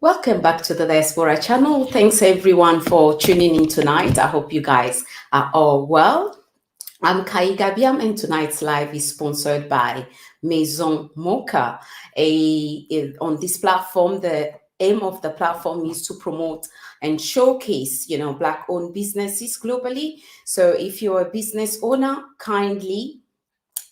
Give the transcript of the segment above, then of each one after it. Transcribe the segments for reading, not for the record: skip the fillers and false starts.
Welcome back to the Diaspora Channel. Thanks everyone for tuning in tonight. I hope you guys are all well. I'm Kai Gabiam, and tonight's live is sponsored by Maison Mocha. On this platform, the aim of the platform is to promote and showcase, Black-owned businesses globally. So if you're a business owner, kindly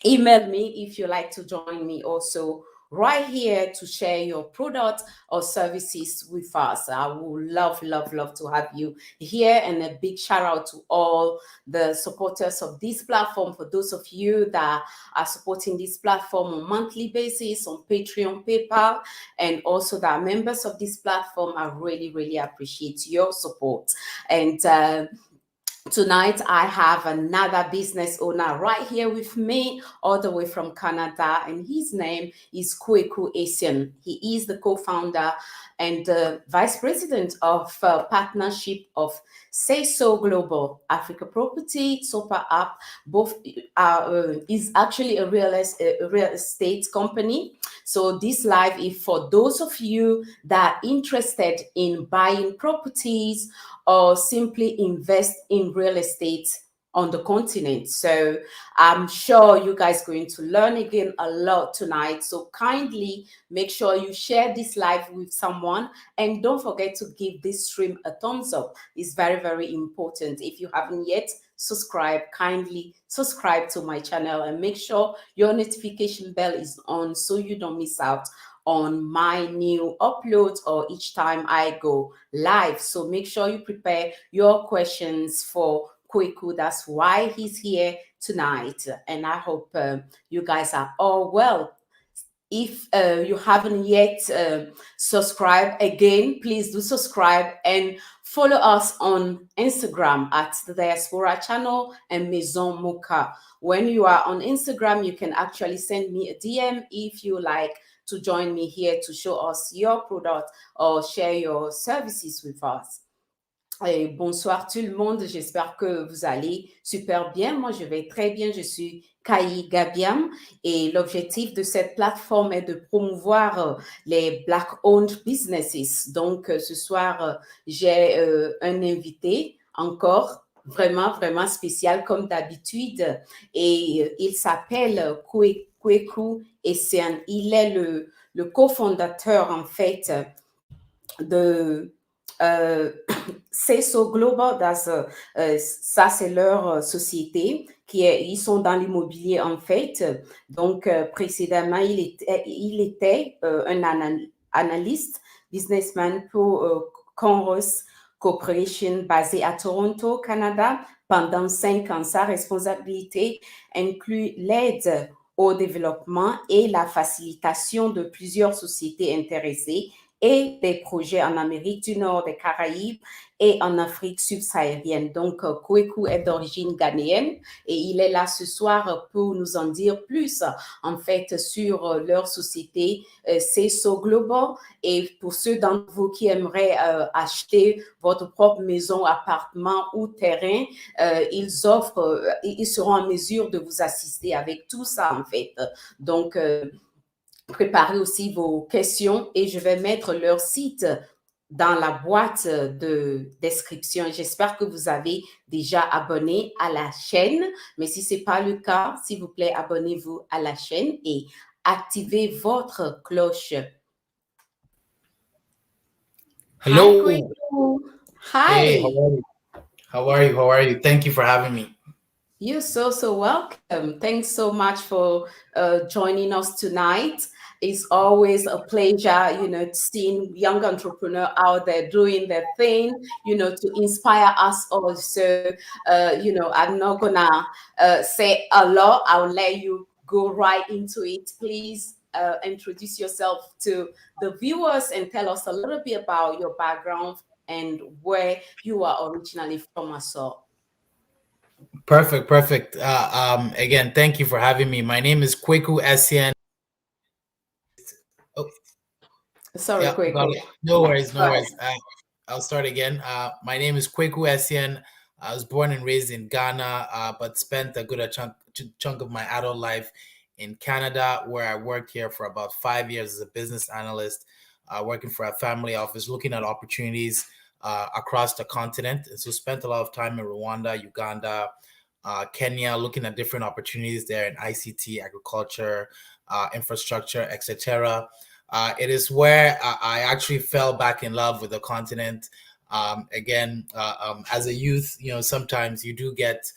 email me if you like to join me also right here to share your product or services with us. I would love to have you here, and a big shout out to all the supporters of this platform. For those of you that are supporting this platform on monthly basis on Patreon, PayPal, and also that are members of this platform, I really appreciate your support. And tonight, I have another business owner right here with me, all the way from Canada, and his name is Kweku Essien. He is the co-founder and vice president of partnership of Seso Global Africa Property Super App. Both is actually a real estate company. So this live is for those of you that are interested in buying properties or simply invest in real estate on the continent. So I'm sure you guys are going to learn again a lot tonight. So kindly make sure you share this live with someone, and don't forget to give this stream a thumbs up. It's very important. If you haven't yet subscribed, kindly subscribe to my channel and make sure your notification bell is on so you don't miss out on my new uploads or each time I go live. So make sure you prepare your questions for Kweku. That's why he's here tonight. And I hope you guys are all well. If you haven't yet subscribed, again, please do subscribe and follow us on Instagram at the Diaspora Channel and Maison Mocha. When you are on Instagram, you can actually send me a DM if you like to join me here to show us your product or share your services with us. Et bonsoir tout le monde, j'espère que vous allez super bien. Moi, je vais très bien, je suis Kai Gabiam et l'objectif de cette plateforme est de promouvoir les Black-owned businesses. Donc, ce soir, j'ai un invité encore vraiment spécial comme d'habitude et il s'appelle Kweku Essien. Il est le cofondateur, en fait, de Seso Global. Ça c'est leur société ils sont dans l'immobilier, en fait. Donc précédemment il était un analyste businessman pour Conros Corporation basé à Toronto, Canada, pendant 5 ans. Sa responsabilité inclut l'aide au développement et la facilitation de plusieurs sociétés intéressées et des projets en Amérique du Nord, des Caraïbes et en Afrique subsaharienne. Donc, Kweku est d'origine ghanéenne et il est là ce soir pour nous en dire plus, en fait, sur leur société Seso Global. Et pour ceux d'entre vous qui aimeraient acheter votre propre maison, appartement ou terrain, ils seront en mesure de vous assister avec tout ça, en fait. Donc, préparez aussi vos questions et je vais mettre leur site dans la boîte de description. J'espère que vous avez déjà abonné à la chaîne, mais si ce n'est pas le cas, s'il vous plaît, abonnez-vous à la chaîne et activez votre cloche. Hello. Hi, Kweku. Hi. Hey, how are you? Thank you for having me. You're so welcome. Thanks so much for joining us tonight. It's always a pleasure, seeing young entrepreneurs out there doing their thing, to inspire us also. I'm not gonna say a lot. I'll let you go right into it. Please introduce yourself to the viewers and tell us a little bit about your background and where you are originally from as well. Perfect. Again, thank you for having me. My name is Kweku Essien. Oh, sorry, yeah, Kweku. No worries. I'll start again. My name is Kweku Essien. I was born and raised in Ghana, but spent a good chunk of my adult life in Canada, where I worked here for about 5 years as a business analyst. working for a family office, looking at opportunities across the continent. And so spent a lot of time in Rwanda, Uganda, Kenya, looking at different opportunities there in ICT, agriculture, infrastructure, etc. It is where I actually fell back in love with the continent. Again, as a youth, sometimes you do get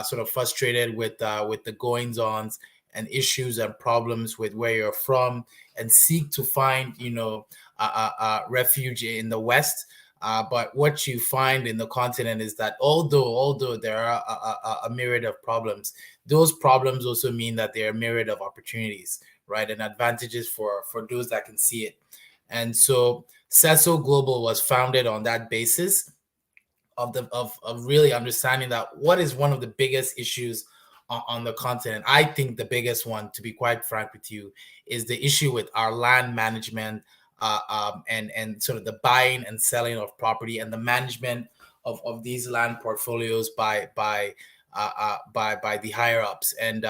sort of frustrated with the goings-ons and issues and problems with where you're from, and seek to find, refuge in the West. But what you find in the continent is that although there are a myriad of problems, those problems also mean that there are a myriad of opportunities, right, and advantages for those that can see it. And so Seso Global was founded on that basis of really understanding that what is one of the biggest issues on the continent. I think the biggest one, to be quite frank with you, is the issue with our land management, and sort of the buying and selling of property and the management of these land portfolios by the higher ups. And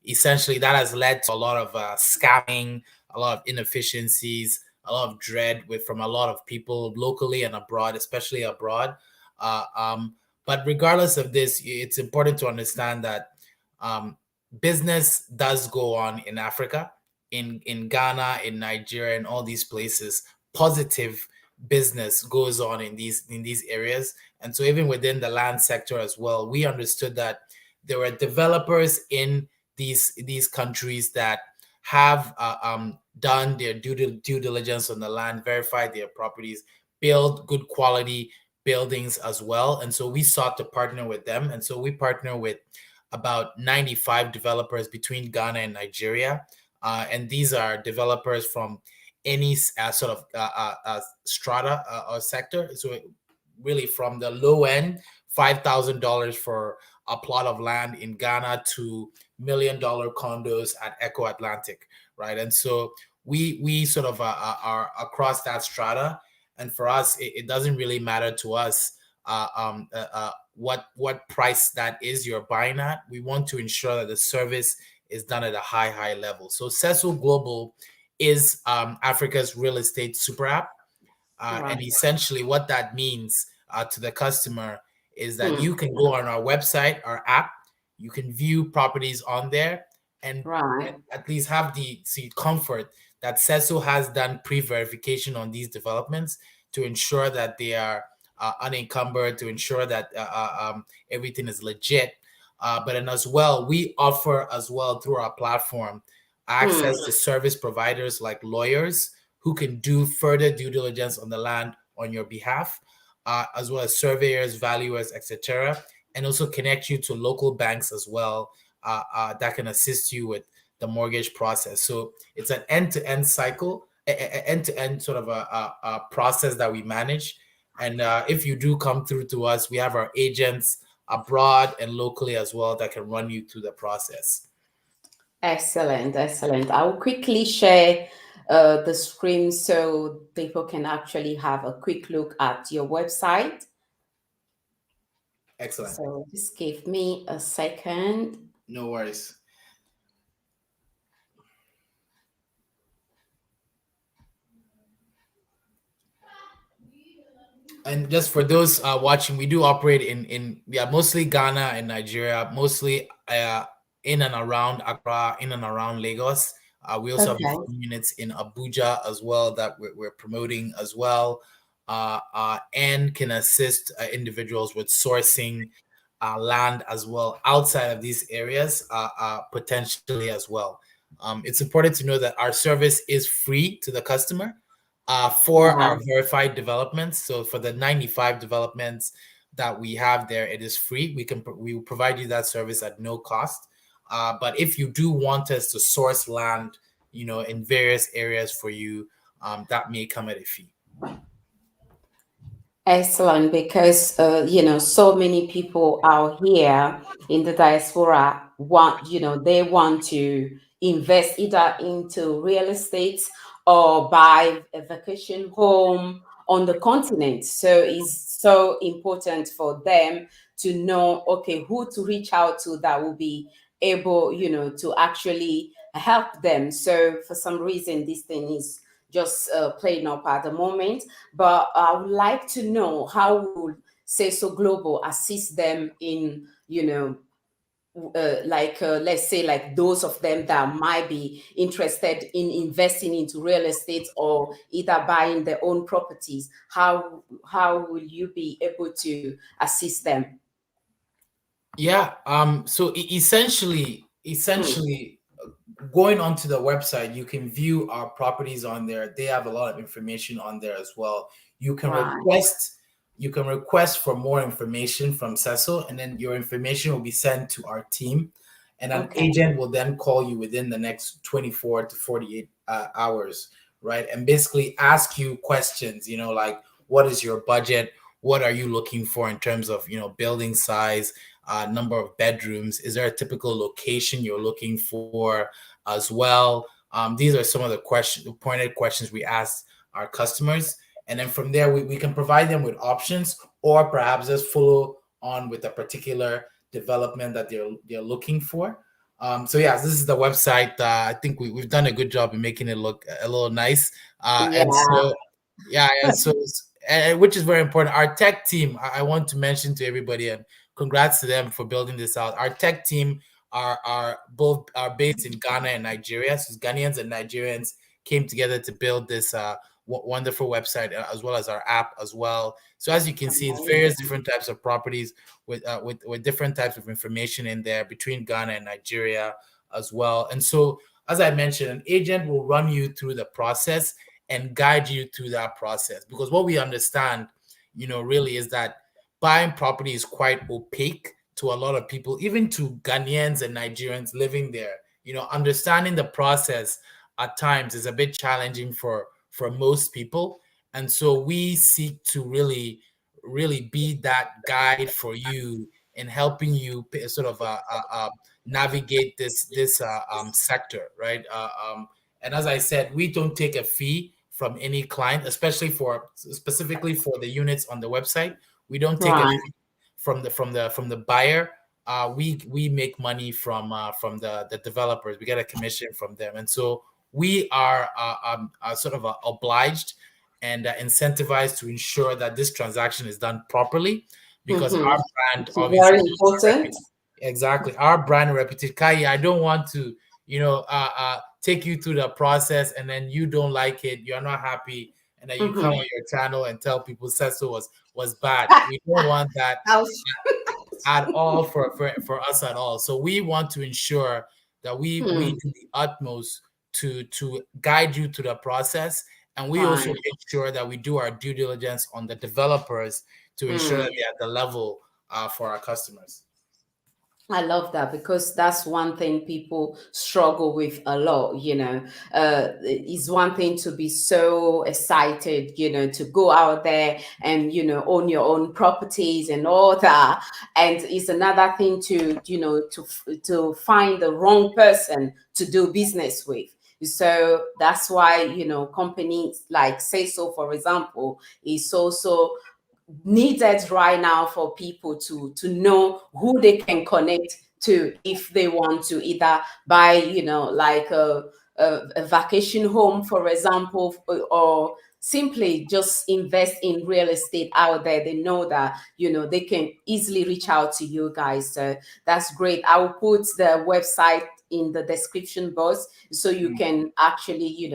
essentially that has led to a lot of scamming, a lot of inefficiencies, a lot of dread from a lot of people locally and abroad, especially abroad. Uh, um, but regardless of this, it's important to understand that business does go on in Africa, in Ghana, in Nigeria, and all these places. Positive business goes on in these areas. And so even within the land sector as well, we understood that there were developers in these countries that have done their due diligence on the land, verified their properties, build good quality buildings as well. And so we sought to partner with them. And so we partner with about 95 developers between Ghana and Nigeria. And these are developers from any sort of strata or sector. So really from the low end, $5,000 for a plot of land in Ghana to $1 million condos at Echo Atlantic, right? And so we sort of are across that strata. And for us, it doesn't really matter to us what price that is you're buying at. We want to ensure that the service is done at a high level. So Seso Global is Africa's real estate super app. Right. And essentially what that means to the customer is that you can go on our website, our app, you can view properties on there, and Right. at least have the comfort that Seso has done pre-verification on these developments to ensure that they are unencumbered, to ensure that everything is legit. But then as well, we offer as well through our platform access to service providers like lawyers who can do further due diligence on the land on your behalf, as well as surveyors, valuers, etc., and also connect you to local banks as well that can assist you with the mortgage process. So it's an end-to-end cycle, end-to-end sort of a process that we manage. And if you do come through to us, we have our agents abroad and locally as well that can run you through the process. Excellent, excellent. I will quickly share the screen so people can actually have a quick look at your website. Excellent. So just give me a second. No worries. And just for those watching, we do operate in mostly Ghana and Nigeria, mostly in and around Accra, in and around Lagos. We also have a few units in Abuja as well that we're promoting as well, and can assist individuals with sourcing land as well outside of these areas, potentially as well. It's important to know that our service is free to the customer for our verified developments. So for the 95 developments that we have there, it is free. We will provide you that service at no cost. But if you do want us to source land, in various areas for you, that may come at a fee. Excellent, because so many people out here in the diaspora they want to invest either into real estate or buy a vacation home on the continent. So it's so important for them to know, okay, who to reach out to that will be able, to actually help them. So for some reason, this thing is just playing up at the moment. But I would like to know, how will Seso Global assist them in, let's say, like those of them that might be interested in investing into real estate or either buying their own properties. How will you be able to assist them? Yeah. So essentially, going onto the website, you can view our properties on there. They have a lot of information on there as well. You can Right. request for more information from Seso, and then your information will be sent to our team, and an Okay. agent will then call you within the next 24 to 48 hours, right? And basically ask you questions, like, what is your budget? What are you looking for in terms of, building size, number of bedrooms? Is there a typical location you're looking for as well? These are some of the pointed questions we ask our customers. And then from there, we can provide them with options, or perhaps just follow on with a particular development that they're looking for. So yeah, this is the website. I think we've done a good job in making it look a little nice. And Yeah. so, yeah, and so, and which is very important. Our tech team, I want to mention to everybody, and congrats to them for building this out. Our tech team are both based in Ghana and Nigeria. So Ghanaians and Nigerians came together to build this wonderful website, as well as our app as well. So as you can see, it's various different types of properties with different types of information in there between Ghana and Nigeria as well. And so, as I mentioned, an agent will run you through the process and guide you through that process, because what we understand, really, is that buying property is quite opaque to a lot of people, even to Ghanaians and Nigerians living there. Understanding the process at times is a bit challenging for most people. And so we seek to really be that guide for you in helping you sort of navigate this sector, right? And as I said, we don't take a fee from any client, especially specifically for the units on the website. We don't take a Right. fee from the buyer. We make money from the developers. We get a commission from them, and so we are sort of obliged and incentivized to ensure that this transaction is done properly, because our brand, It's obviously, very important. exactly, our brand reputation. Kai, I don't want to, take you through the process and then you don't like it, you're not happy, and then you come on your channel and tell people Seso was bad. We don't want that at all for us at all. So we want to ensure that we do the utmost to guide you to the process, and we also Right. make sure that we do our due diligence on the developers to ensure that they're at the level for our customers. I love that, because that's one thing people struggle with a lot, It's one thing to be so excited, to go out there and, own your own properties and all that. And it's another thing to, to find the wrong person to do business with. So that's why, companies like Seso, for example, is also needed right now for people to know who they can connect to if they want to either buy, like a vacation home, for example, or simply just invest in real estate out there. They know that, they can easily reach out to you guys. So that's great. I will put the website in the description box so you can actually,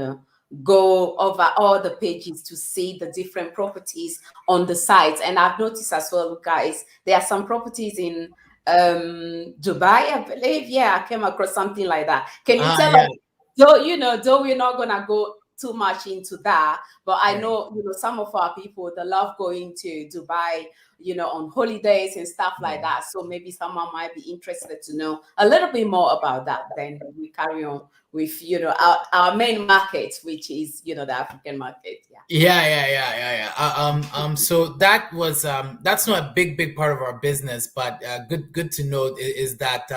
go over all the pages to see the different properties on the site. And I've noticed as well, guys, there are some properties in Dubai, I believe. Yeah, I came across something like that. Can you tell Yeah. us, though we're not gonna go too much into that, but I know, some of our people, they love going to Dubai, on holidays and stuff like that. So maybe someone might be interested to know a little bit more about that. Then we carry on with, our main market, which is, the African market. So that's not a big part of our business, but good to note is that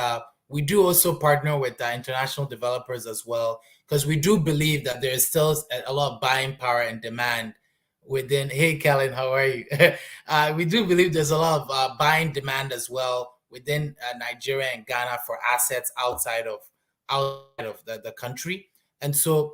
we do also partner with international developers as well, because we do believe that there is still a lot of buying power and demand within. Hey, Kellen, how are you? We do believe there's a lot of buying demand as well within Nigeria and Ghana for assets outside of the country, and so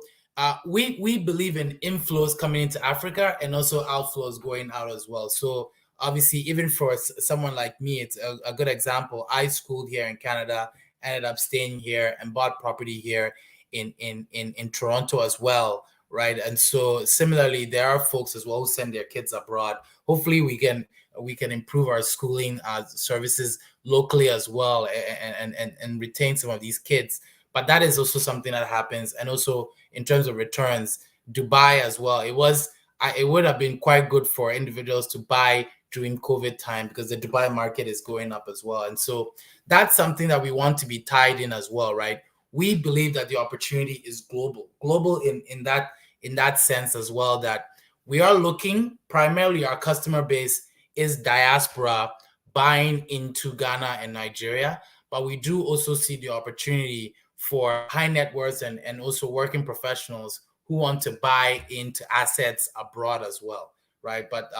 we believe in inflows coming into Africa and also outflows going out as well. So obviously, even for someone like me, it's a good example. I schooled here in Canada, ended up staying here, and bought property here in Toronto as well, right? And so similarly, there are folks as well who send their kids abroad. Hopefully, we can improve our schooling services locally as well, and retain some of these kids. But that is also something that happens. And also in terms of returns, Dubai as well. It would have been quite good for individuals to buy during COVID time because the Dubai market is going up as well. And so that's something that we want to be tied in as well, right? We believe that the opportunity is global in that sense as well, that we are looking primarily, our customer base is diaspora buying into Ghana and Nigeria, but we do also see the opportunity for high net worths and also working professionals who want to buy into assets abroad as well, right? But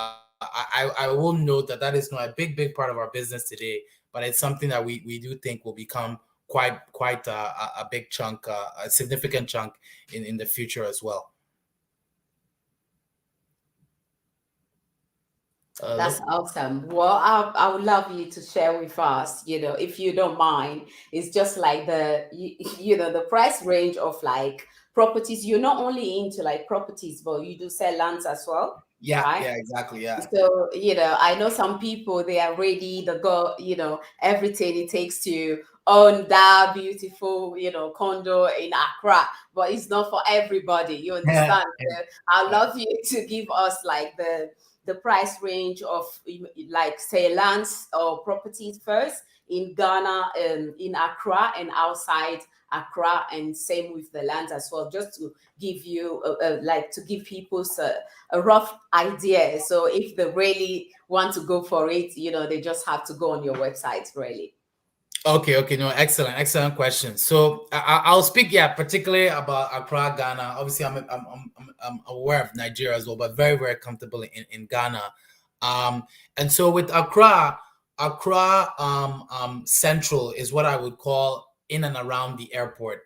I will note that that is not a big part of our business today, but it's something that we do think will become quite a big chunk, a significant chunk in the future as well. That's awesome. Well, I would love you to share with us, if you don't mind. It's just like the price range of like properties. You're not only into like properties, but you do sell lands as well, right? Yeah, exactly. Yeah. So, I know some people, they are ready to go, everything it takes to own that beautiful, condo in Accra, but it's not for everybody. You understand? So I'd love you to give us like the price range of like say lands or properties first in Ghana, in Accra and outside Accra, and same with the lands as well, just to give you like to give people a rough idea. So if they really want to go for it, they just have to go on your website, really. Okay, no, excellent question. So I'll speak, particularly about Accra, Ghana. Obviously, I'm aware of Nigeria as well, but very comfortable in Ghana. And so with Accra, Central is what I would call in and around the airport.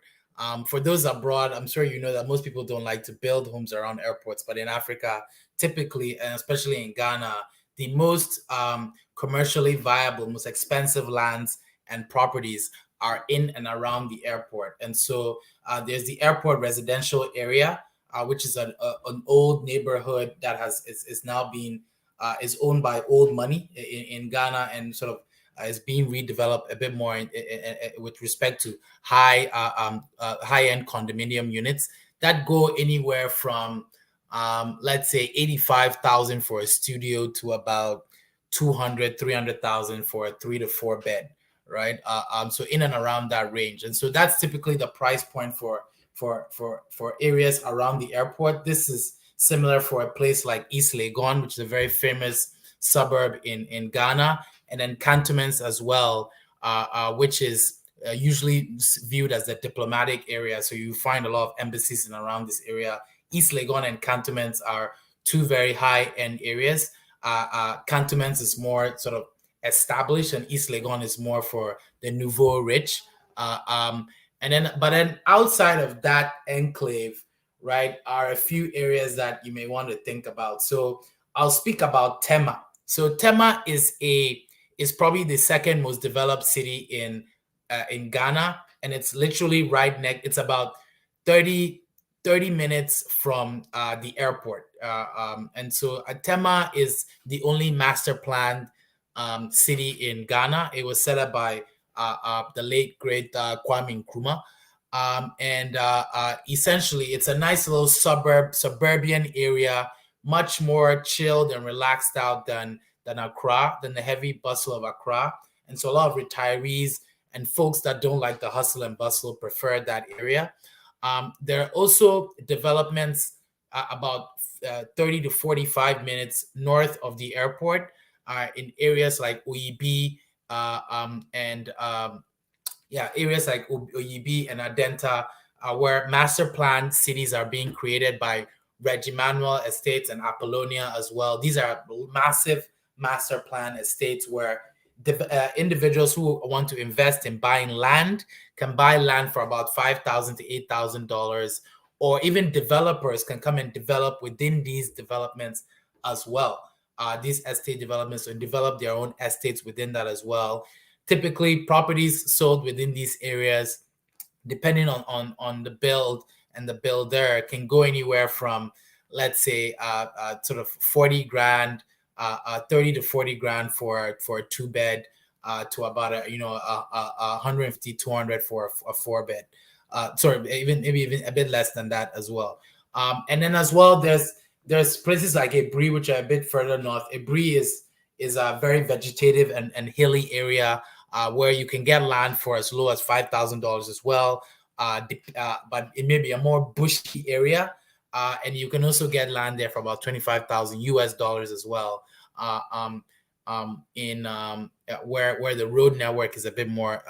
For those abroad, I'm sure you know that most people don't like to build homes around airports, but in Africa, typically, and especially in Ghana, the most commercially viable, most expensive lands and properties are in and around the airport. And so there's the airport residential area, which is an old neighborhood that is now being is owned by old money in Ghana, and sort of is being redeveloped a bit more with respect to high-end condominium units that go anywhere from let's say 85,000 for a studio to about 300,000 for a 3 to 4 bed, right? So in and around that range. And so that's typically the price point for areas around the airport. This is similar for a place like East Legon, which is a very famous suburb in Ghana, and then cantonments as well, which is usually viewed as the diplomatic area. So you find a lot of embassies in around this area. East Legon and cantonments are two very high-end areas. Cantonments is more sort of established, and East Legon is more for the nouveau rich. But then outside of that enclave, right, are a few areas that you may want to think about. So I'll speak about Tema. So Tema is probably the second most developed city in Ghana, and it's literally right next. It's about 30 minutes from the airport. And so Tema is the only master planned city in Ghana. It was set up by the late great Kwame Nkrumah. And essentially, it's a nice little suburban area, much more chilled and relaxed out than Accra, than the heavy bustle of Accra. And so a lot of retirees and folks that don't like the hustle and bustle prefer that area. There are also developments about 30 to 45 minutes north of the airport in areas like Oyibi areas like Oyibi and Adenta, where master planned cities are being created by Reggie Manuel Estates and Apollonia as well. These are massive master plan estates where individuals who want to invest in buying land can buy land for about $5,000 to $8,000, or even developers can come and develop within these developments as well. These estate developments, and develop their own estates within that as well. Typically, properties sold within these areas, depending on the build and the builder, can go anywhere from, let's say, sort of 40 grand, 30 to 40 grand for a 2 bed, to about 150, 200 for a 4 bed. Sorry, maybe even a bit less than that as well. And then as well, there's places like Ebri, which are a bit further north. Ebri is a very vegetative and hilly area, where you can get land for as low as $5,000 as well. But it may be a more bushy area, and you can also get land there for about 25,000 US dollars as well. Where the road network is a bit more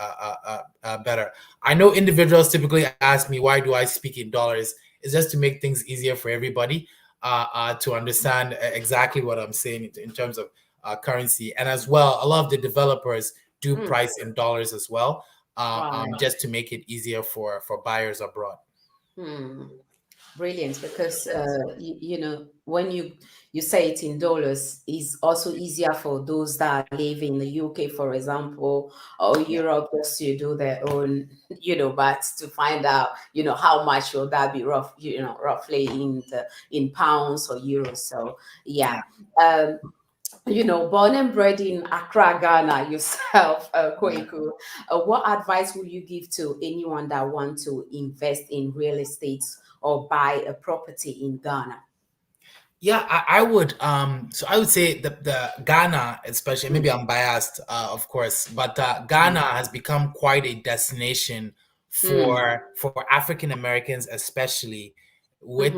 better. I know individuals typically ask me, why do I speak in dollars? It's just to make things easier for everybody to understand exactly what I'm saying in terms of currency. And as well, a lot of the developers do price in dollars as well, just to make it easier for buyers abroad. Brilliant, because when you say it in dollars, it's also easier for those that live in the UK, for example, or Europe, just to do their own but to find out how much will that be roughly in pounds or euros. So born and bred in Accra, Ghana, yourself, Kweku, what advice would you give to anyone that want to invest in real estate or buy a property in Ghana? Yeah, I would. So I would say the Ghana, especially, maybe I'm biased, of course, but Ghana has become quite a destination for African Americans, especially. With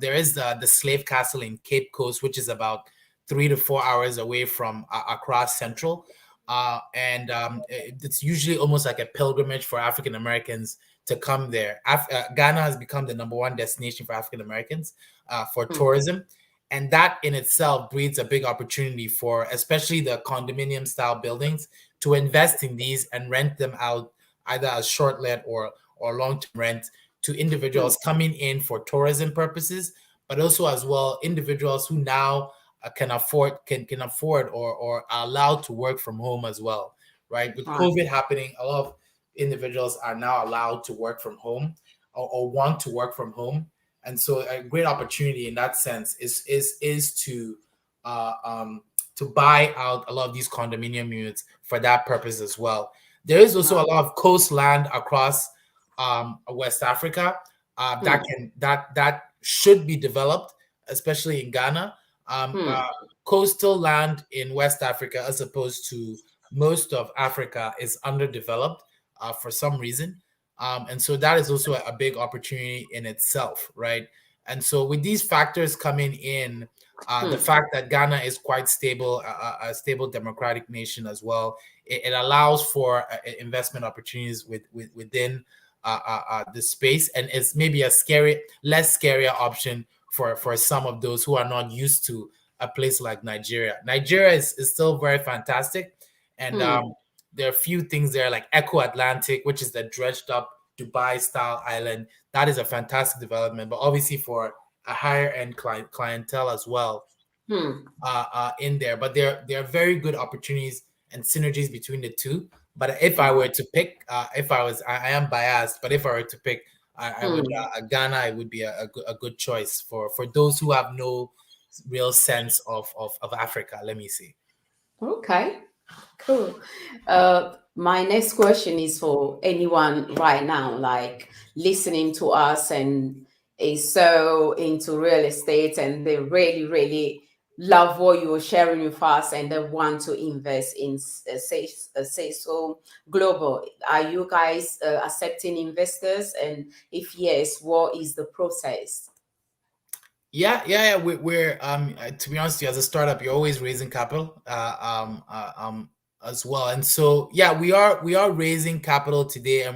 there is the Slave Castle in Cape Coast, which is about 3 to 4 hours away from Accra Central, and it's usually almost like a pilgrimage for African Americans to come there. Ghana has become the #1 destination for African Americans for tourism, and that in itself breeds a big opportunity for especially the condominium style buildings to invest in these and rent them out, either as short let or long-term rent, to individuals coming in for tourism purposes, but also as well individuals who now can afford or are allowed to work from home as well, right? With COVID happening, a lot of individuals are now allowed to work from home or want to work from home, and so a great opportunity in that sense is to buy out a lot of these condominium units for that purpose as well. There is also a lot of coastland across West Africa that should be developed, especially in Ghana. Coastal land in West Africa, as opposed to most of Africa, is underdeveloped for some reason, and so that is also a big opportunity in itself, right? And so with these factors coming in, the fact that Ghana is quite stable, a stable democratic nation as well, it allows for investment opportunities within the space, and it's maybe a less scarier option for some of those who are not used to a place like Nigeria. Nigeria is still very fantastic, and there are a few things there like Echo Atlantic, which is the dredged up Dubai style island. That is a fantastic development, but obviously for a higher end clientele as well in there. But there are very good opportunities and synergies between the two. But if I were to pick, I am biased, but if I were to pick, I would Ghana. It would be a good choice for those who have no real sense of Africa. Let me see. Okay, cool. My next question is for anyone right now, like listening to us and is so into real estate, and they really, really love what you're sharing with us, and they want to invest in Seso Global. Are you guys accepting investors? And if yes, what is the process? Yeah. We're to be honest with you, as a startup, you're always raising capital as well, and so we are raising capital today.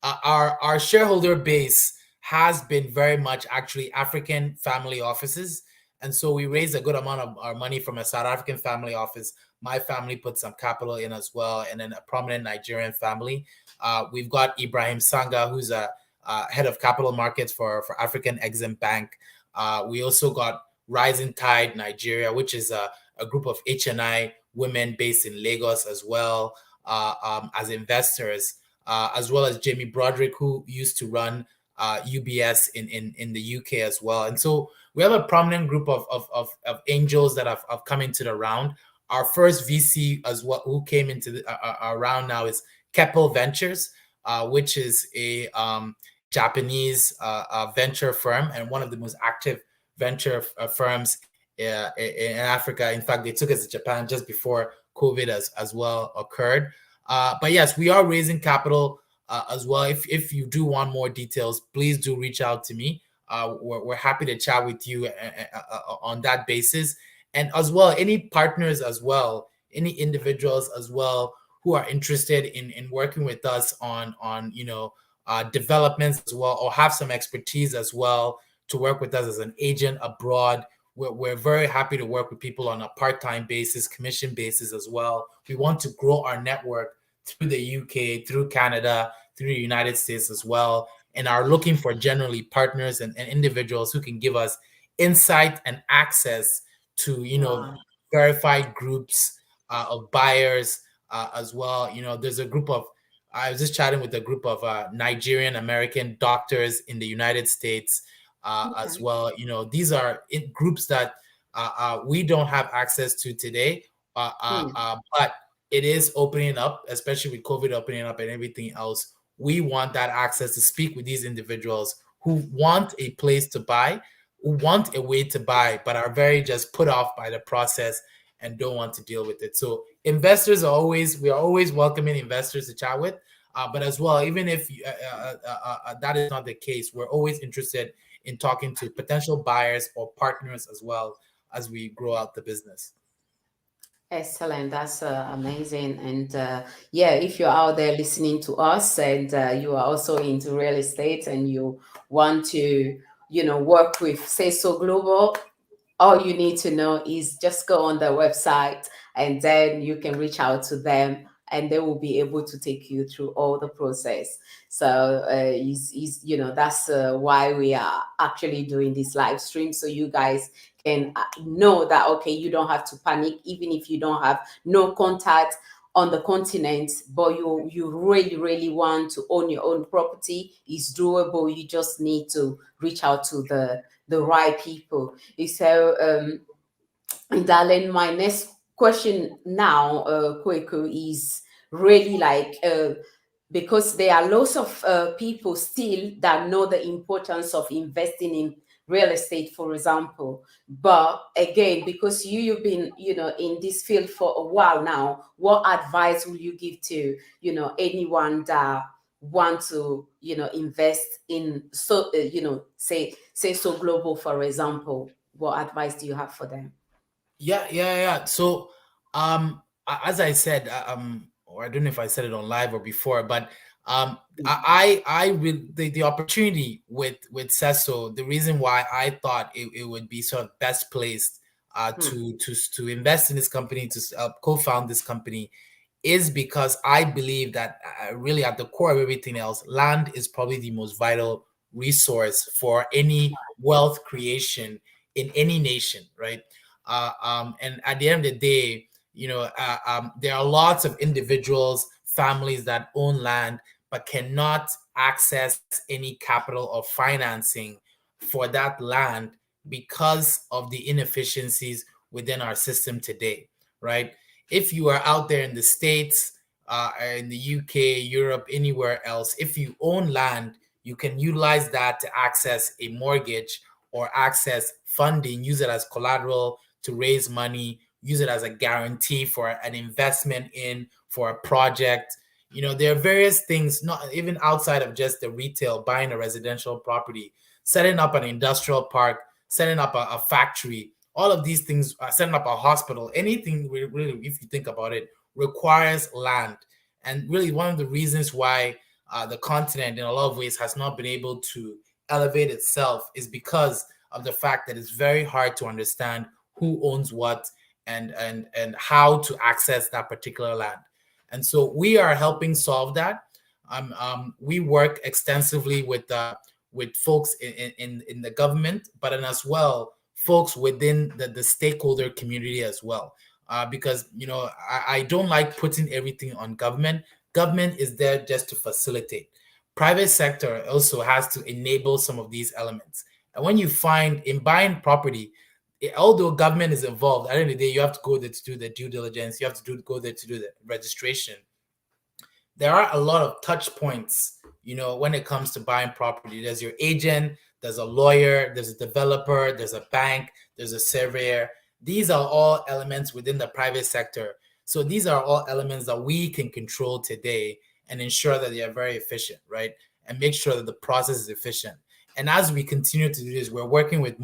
Our shareholder base has been very much actually African family offices, and so we raised a good amount of our money from a South African family office. My family put some capital in as well, and then a prominent Nigerian family. We've got Ibrahim Sanga, who's a head of capital markets for African Exim Bank. We also got Rising Tide Nigeria, which is a group of HNI women based in Lagos as well, as investors, as well as Jamie Broderick, who used to run UBS in the UK as well. And so we have a prominent group of angels that have come into the round. Our first VC as well, who came into the round now, is Keppel Ventures, which is a Japanese venture firm and one of the most active venture firms in Africa. In fact, they took us to Japan just before COVID as well occurred. But yes, we are raising capital as well. If you do want more details, please do reach out to me. We're happy to chat with you on that basis. And as well, any partners as well, any individuals as well who are interested in working with us on developments as well, or have some expertise as well to work with us as an agent abroad. We're very happy to work with people on a part-time basis, commission basis as well. We want to grow our network through the UK, through Canada, through the United States as well, and are looking for generally partners and individuals who can give us insight and access to, verified groups of buyers as well. There's a group of, I was just chatting with a group of Nigerian American doctors in the United States as well. These are groups that we don't have access to today, but it is opening up, especially with COVID opening up and everything else. We want that access to speak with these individuals who want a place to buy, who want a way to buy, but are very just put off by the process and don't want to deal with it. So investors we are always welcoming investors to chat with. But as well, even if that is not the case, we're always interested in talking to potential buyers or partners as well as we grow out the business. Excellent. That's amazing. And yeah, if you're out there listening to us and you are also into real estate and you want to, work with Seso Global, all you need to know is just go on the website and then you can reach out to them and they will be able to take you through all the process. So that's why we are actually doing this live stream, so you guys can know that, okay, you don't have to panic, even if you don't have no contact on the continent, but you really want to own your own property. It's doable. You just need to reach out to the right people. So darling, my next question now, Kweku, is really like because there are lots of people still that know the importance of investing in real estate, for example. But again, because you've been in this field for a while now, what advice will you give to anyone that want to invest in say so global, for example? What advice do you have for them? Yeah. So, as I said, or I don't know if I said it on live or before, but I the opportunity with Seso, the reason why I thought it would be sort of best placed to invest in this company, to co-found this company, is because I believe that really at the core of everything else, land is probably the most vital resource for any wealth creation in any nation, right? And at the end of the day, there are lots of individuals, families that own land but cannot access any capital or financing for that land because of the inefficiencies within our system today, right? If you are out there in the States, in the UK, Europe, anywhere else, if you own land, you can utilize that to access a mortgage or access funding, use it as collateral to raise money, use it as a guarantee for an investment for a project. There are various things, not even outside of just the retail, buying a residential property, setting up an industrial park, setting up a factory, all of these things, setting up a hospital, anything really, if you think about it, requires land. And really one of the reasons why the continent in a lot of ways has not been able to elevate itself is because of the fact that it's very hard to understand who owns what and how to access that particular land. And so we are helping solve that. We work extensively with folks in the government, but then as well folks within the stakeholder community as well. Because I don't like putting everything on government. Government is there just to facilitate. Private sector also has to enable some of these elements. And when you find in buying property, although government is involved, at the end of the day, you have to go there to do the due diligence. You have to go there to do the registration. There are a lot of touch points, when it comes to buying property. There's your agent, there's a lawyer, there's a developer, there's a bank, there's a surveyor. These are all elements within the private sector. So these are all elements that we can control today and ensure that they are very efficient, right? And make sure that the process is efficient. And as we continue to do this, we're working with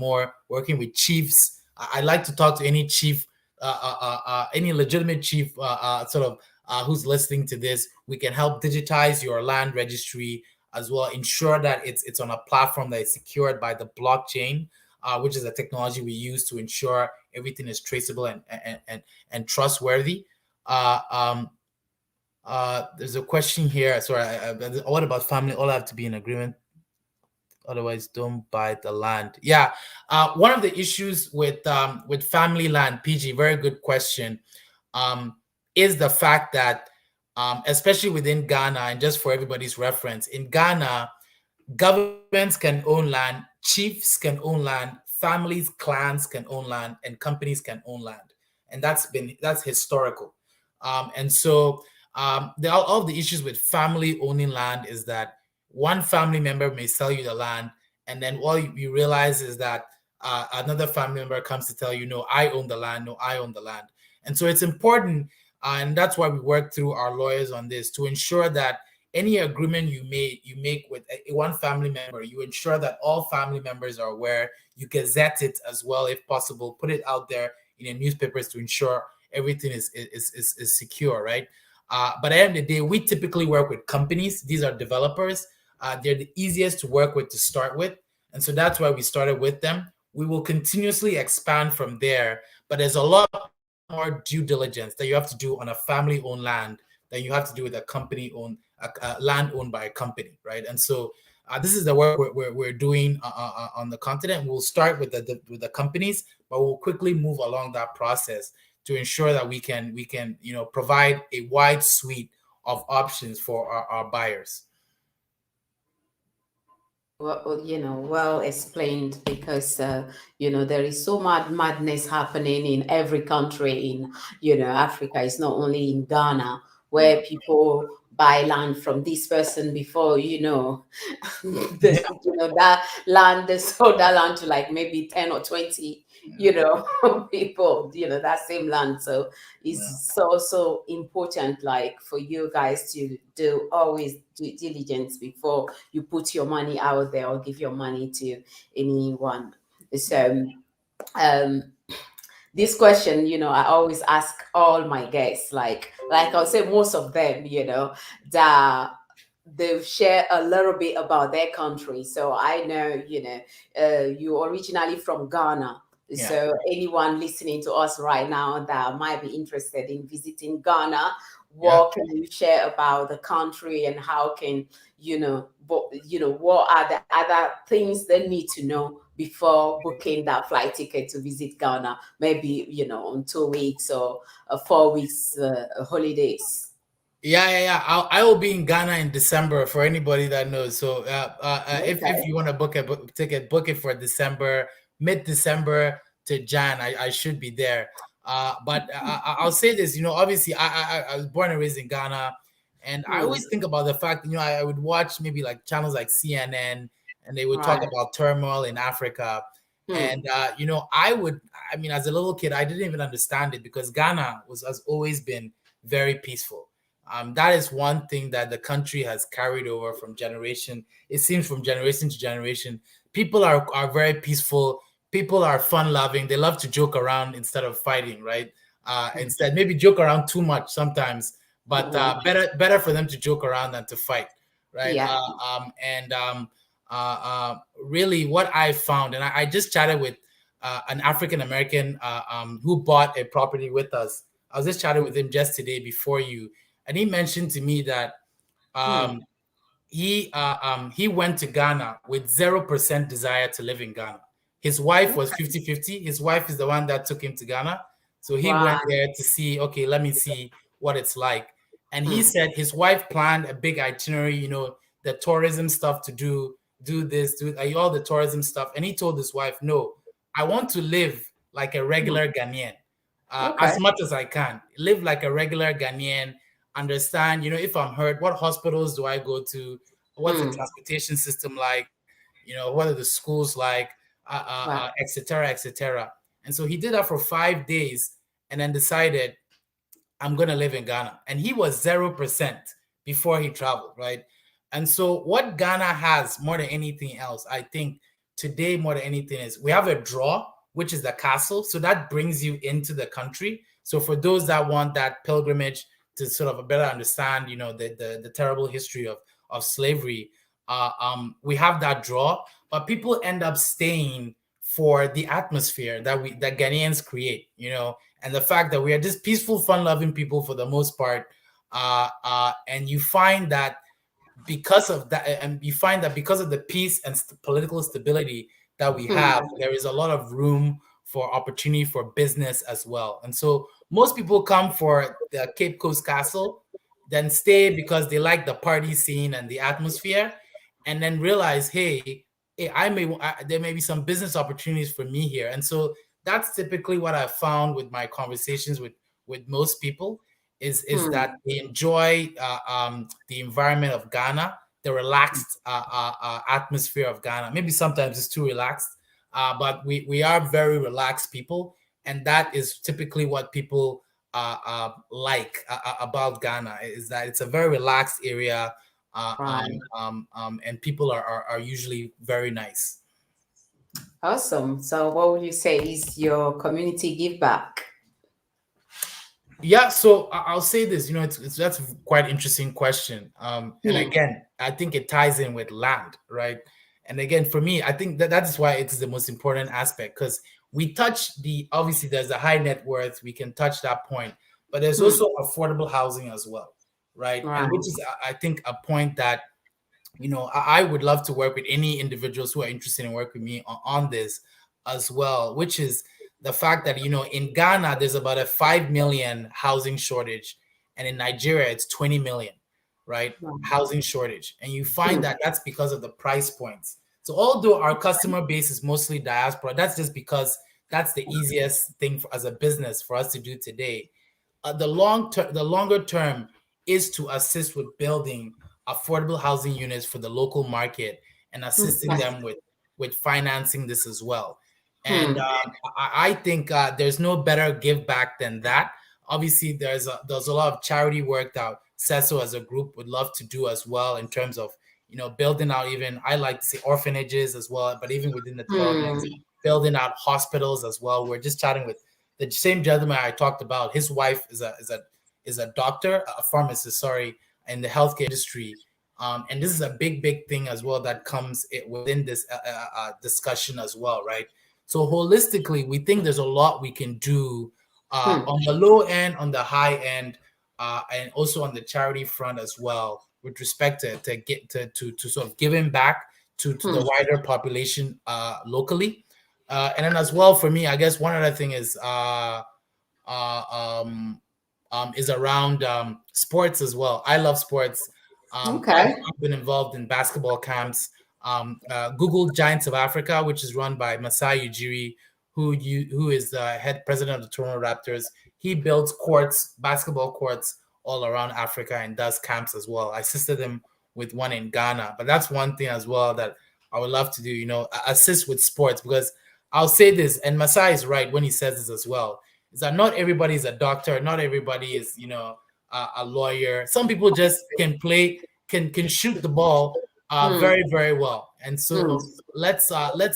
chiefs. I'd like to talk to any chief, any legitimate chief, who's listening to this. We can help digitize your land registry as well, ensure that it's on a platform that is secured by the blockchain, which is a technology we use to ensure everything is traceable and trustworthy. There's a question here. Sorry, what about family? All have to be in agreement, otherwise don't buy the land. Yeah. One of the issues with family land, PG, very good question, is the fact that especially within Ghana, and just for everybody's reference, in Ghana, governments can own land, chiefs can own land, families, clans can own land, and companies can own land. And that's historical. And so all of the issues with family owning land is that one family member may sell you the land, and then all you realize is that another family member comes to tell you, no, I own the land, no, I own the land. And so it's important, and that's why we work through our lawyers on this, to ensure that any agreement you make with one family member, you ensure that all family members are aware. You gazette it as well, if possible, put it out there in the newspapers to ensure everything is secure, right? But at the end of the day, we typically work with companies. These are developers. They're the easiest to work with to start with. And so that's why we started with them. We will continuously expand from there. But there's a lot more due diligence that you have to do on a family-owned land than you have to do with a company-owned land owned by a company, right? And so this is the work we're doing on the continent. We'll start with the companies, but we'll quickly move along that process to ensure that we can provide a wide suite of options for our buyers. Well explained, because there is so much madness happening in every country in Africa. It's not only in Ghana, where people buy land from this person before that land, they sold that land to like maybe 10 or 20 people, that same land. So it's so important, like, for you guys to do always due diligence before you put your money out there or give your money to anyone. So this question, I always ask all my guests, like I'll say most of them, that they share a little bit about their country. So I know, you originally from Ghana. Yeah. So anyone listening to us right now that might be interested in visiting Ghana, what can you share about the country, and how can, what are the other things they need to know before booking that flight ticket to visit Ghana, maybe, on 2 weeks or 4 weeks holidays? Yeah. I will be in Ghana in December, for anybody that knows. So if you want to book a ticket, book it for December, mid-December to Jan. I should be there. But I'll say this, obviously I was born and raised in Ghana, and I always think about the fact, I would watch maybe like channels like CNN, and they would talk about turmoil in Africa. And as a little kid, I didn't even understand it, because Ghana has always been very peaceful. That is one thing that the country has carried over from generation. It seems from generation to generation. People are very peaceful. People are fun-loving. They love to joke around instead of fighting, right? Instead, maybe joke around too much sometimes, but better for them to joke around than to fight, right? Really, what I found, and I just chatted with an African American who bought a property with us. I was just chatting with him just today before you, and he mentioned to me that he went to Ghana with 0% desire to live in Ghana. His wife was 50-50. His wife is the one that took him to Ghana. So he went there to see, okay, let me see what it's like. And he said his wife planned a big itinerary, you know, the tourism stuff to do this, do all the tourism stuff. And he told his wife, no, I want to live like a regular Ghanaian, as much as I can. Live like a regular Ghanaian, understand, you know, if I'm hurt, what hospitals do I go to? What's the transportation system like? You know, what are the schools like? Et cetera, et cetera. And so he did that for 5 days and then decided, I'm going to live in Ghana. And he was 0% before he traveled, right? And so what Ghana has more than anything else, I think today more than anything is we have a draw, which is the castle. So that brings you into the country. So for those that want that pilgrimage to sort of better understand, you know, the terrible history of slavery, we have that draw, but people end up staying for the atmosphere that Ghanaians create, you know, and the fact that we are just peaceful, fun-loving people for the most part, and you find that because of that, and you find that because of the peace and political stability that we have, there is a lot of room for opportunity for business as well. And so most people come for the Cape Coast Castle, then stay because they like the party scene and the atmosphere, and then realize, hey, there may be some business opportunities for me here. And so that's typically what I found with my conversations with most people is that they enjoy the environment of Ghana, the relaxed atmosphere of Ghana. Maybe sometimes it's too relaxed, but we are very relaxed people, and that is typically what people like about Ghana, is that it's a very relaxed area, and people are usually very nice. Awesome. So what would you say is your community give back? Yeah, so I'll say this, you know, that's a quite interesting question. And again, I think it ties in with land, right? And again, for me, I think that is why it's the most important aspect, because we touch obviously there's a high net worth, we can touch that point, but there's also affordable housing as well, right? And which is, I think, a point that, you know, I would love to work with any individuals who are interested in working with me on this as well, which is the fact that, you know, in Ghana, there's about a 5 million housing shortage. And in Nigeria, it's 20 million, right? Housing shortage. And you find that that's because of the price points. So although our customer base is mostly diaspora, that's just because that's the easiest thing as a business for us to do today. The longer term is to assist with building affordable housing units for the local market and assisting them with financing this as well. And I think there's no better give back than that. Obviously, there's a lot of charity work that Seso as a group would love to do as well, in terms of, you know, building out, even, I like to say, orphanages as well, but even within the development, building out hospitals as well. We're just chatting with the same gentleman I talked about. His wife is a doctor, a pharmacist, sorry, in the healthcare industry. And this is a big thing as well that comes within this discussion as well, right? So holistically, we think there's a lot we can do on the low end, on the high end, and also on the charity front as well, with respect to sort of giving back to the wider population locally. And then as well, for me, I guess one other thing is around sports as well. I love sports. I've been involved in basketball camps. Google Giants of Africa, which is run by Masai Ujiri, who is the head president of the Toronto Raptors. He builds courts, basketball courts, all around Africa, and does camps as well. I assisted him with one in Ghana, but that's one thing as well that I would love to do, you know, assist with sports, because I'll say this, and Masai is right when he says this as well, is that not everybody is a doctor, not everybody is, you know, a lawyer. Some people just can shoot the ball very well, and so let's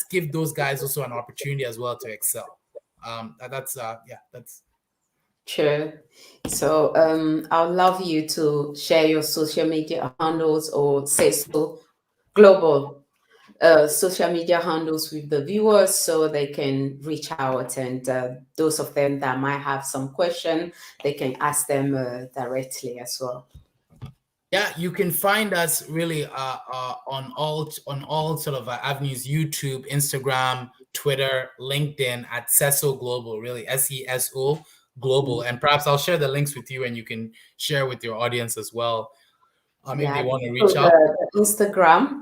give those guys also an opportunity as well to excel. That's Sure. So I'd love you to share your social media handles, or Seso global social media handles with the viewers, so they can reach out, and those of them that might have some question, they can ask them directly as well. Yeah, you can find us really on all sort of avenues: YouTube, Instagram, Twitter, LinkedIn at Seso Global. Really, SESO Global. And perhaps I'll share the links with you, and you can share with your audience as well. If they Yeah. want to reach So out.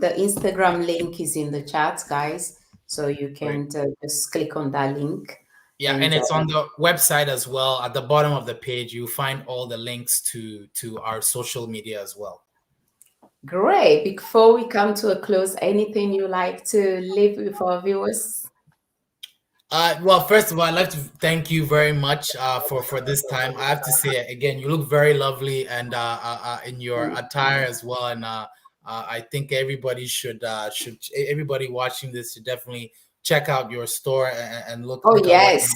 the Instagram link is in the chat, guys. So you Great. can just click on that link, Yeah, and and it's on the website as well. At the bottom of the page, you'll find all the links to our social media as well. great. Before we come to a close, anything you like to leave with our viewers? Well, first of all, I'd like to thank you very much for this time. I have to say again, you look very lovely and in your attire as well. And I think everybody should everybody watching this should definitely check out your store and Oh, look at what yes.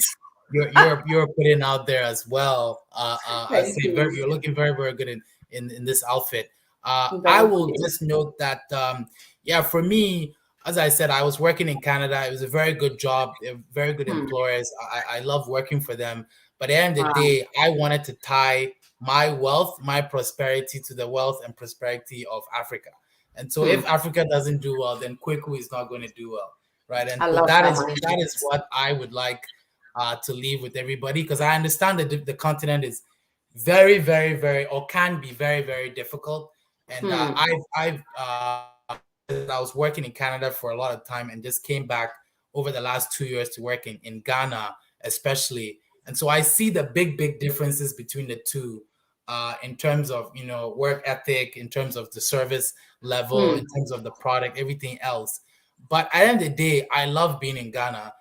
you're putting out there as well. I Thank say you. you're looking very good in this outfit. I Thank will you. just note that yeah, for me, as I said, I was working in Canada. It was a very good job, very good Hmm. employers. I love working for them. But at the end of the Wow. day, I wanted to tie my wealth, my prosperity to the wealth and prosperity of Africa. And so Hmm. if Africa doesn't do well, then Kweku is not going to do well. Right. And I so love that that mindset. is what I would like to leave with everybody, because I understand that the continent is very, or can be very difficult. And Hmm. I was working in Canada for a lot of time and just came back over the last 2 years to work in Ghana, especially. And so I see the big differences between the two in terms of, work ethic, in terms of the service level, Hmm. in terms of the product, everything else. But at the end of the day, I love being in Ghana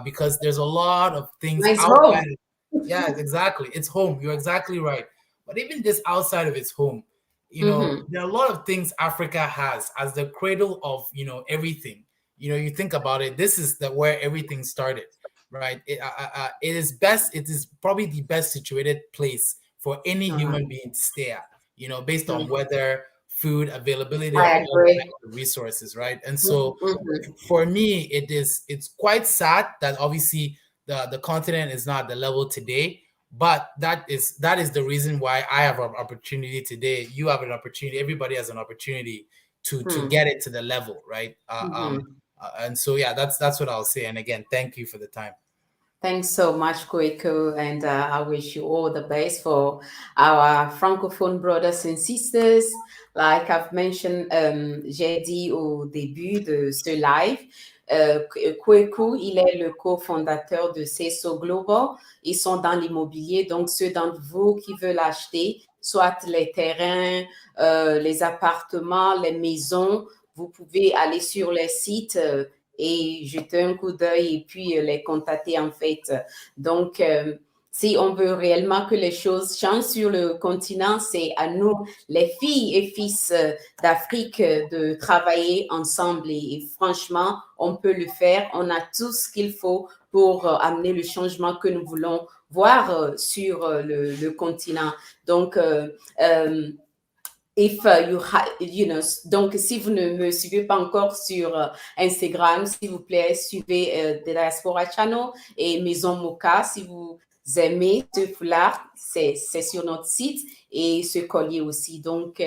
because there's a lot of things Nice outside. home. Yeah, exactly. It's home. You're exactly right. But even just outside of its home, Mm-hmm. there are a lot of things Africa has as the cradle of, everything. You think about it, this is where everything started, right? It is probably the best situated place for any Uh-huh. human being to stay at, based on Hmm. weather, food, availability of I all agree. kinds of resources, right? And so Mm-hmm. for me, it's quite sad that obviously the continent is not at the level today, but that is the reason why I have an opportunity today. You have an opportunity. Everybody has an opportunity to Hmm. get it to the level, right? Mm-hmm. And so yeah, that's what I'll say. And again, thank you for the time. Thanks so much, Kweku, and I wish you all the best for our francophone brothers and sisters. Like I've mentioned, j'ai dit au début de ce live, Kweku, il est le cofondateur de Seso Global. Ils sont dans l'immobilier, donc ceux d'entre vous qui veulent acheter, soit les terrains, les appartements, les maisons, vous pouvez aller sur le site. Et jeter un coup d'œil et puis les contacter en fait. Donc, si on veut réellement que les choses changent sur le continent, c'est à nous, les filles et fils d'Afrique, de travailler ensemble. Et franchement, on peut le faire. On a tout ce qu'il faut pour amener le changement que nous voulons voir sur le continent. Donc, if donc si vous ne me suivez pas encore sur Instagram, s'il vous plaît, suivez Diaspora Channel et Maison Mocha. Si vous aimez ce foulard, c'est sur notre site et ce collier aussi. Donc,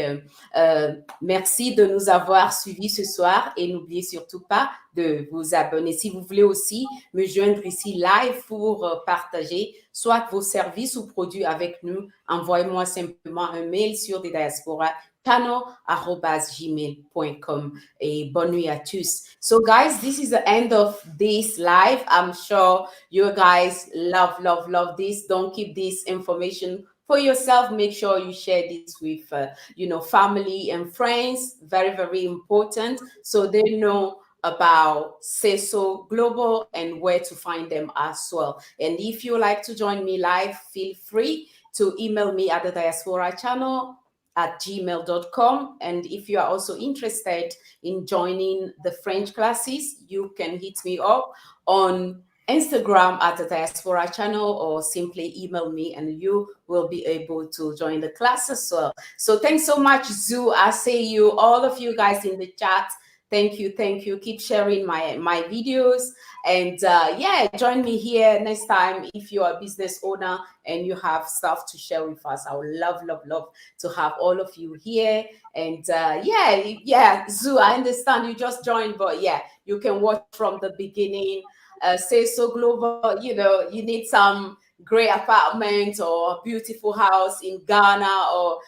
merci de nous avoir suivis ce soir et n'oubliez surtout pas de vous abonner. Si vous voulez aussi me joindre ici live pour partager soit vos services ou produits avec nous, envoyez-moi simplement un mail sur diasporachannel@gmail.com. Et bonne nuit à tous. So, guys, this is the end of this live. I'm sure you guys love this. Don't keep this information for yourself. Make sure you share this with family and friends. Very important, so they know about Seso Global and where to find them as well. And if you like to join me live, feel free to email me at the Diaspora Channel at gmail.com. And if you are also interested in joining the French classes, you can hit me up on Instagram at the Diaspora Channel or simply email me and you will be able to join the class as well. So thanks so much, Zoo. I see you, all of you guys in the chat. Thank you. Keep sharing my videos, and yeah, join me here next time if you're a business owner and you have stuff to share with us. I would love to have all of you here. And yeah, Zoo, I understand you just joined, but yeah, you can watch from the beginning. Seso Global, you need some great apartment or beautiful house in Ghana or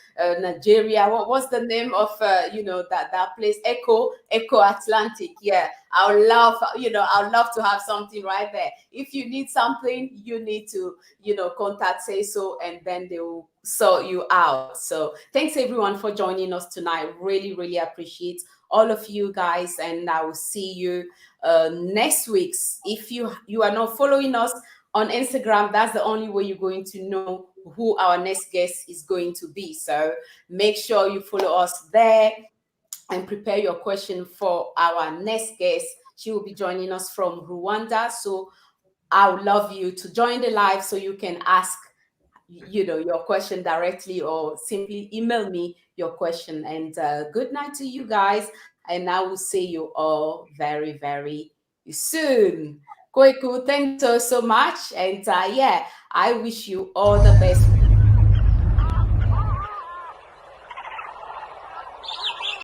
Nigeria. What's the name of that place? Echo Atlantic. Yeah, I would love to have something right there. If you need something, you need to contact Seso, and then they will sort you out. So thanks everyone for joining us tonight. Really appreciate all of you guys, and I will see you next week. If you are not following us on Instagram, that's the only way you're going to know who our next guest is going to be. So make sure you follow us there and prepare your question for our next guest. She will be joining us from Rwanda. So I would love you to join the live so you can ask your question directly, or simply email me your question. And good night to you guys, and I will see you all very soon. Kweku, thanks so much, and yeah, I wish you all the best.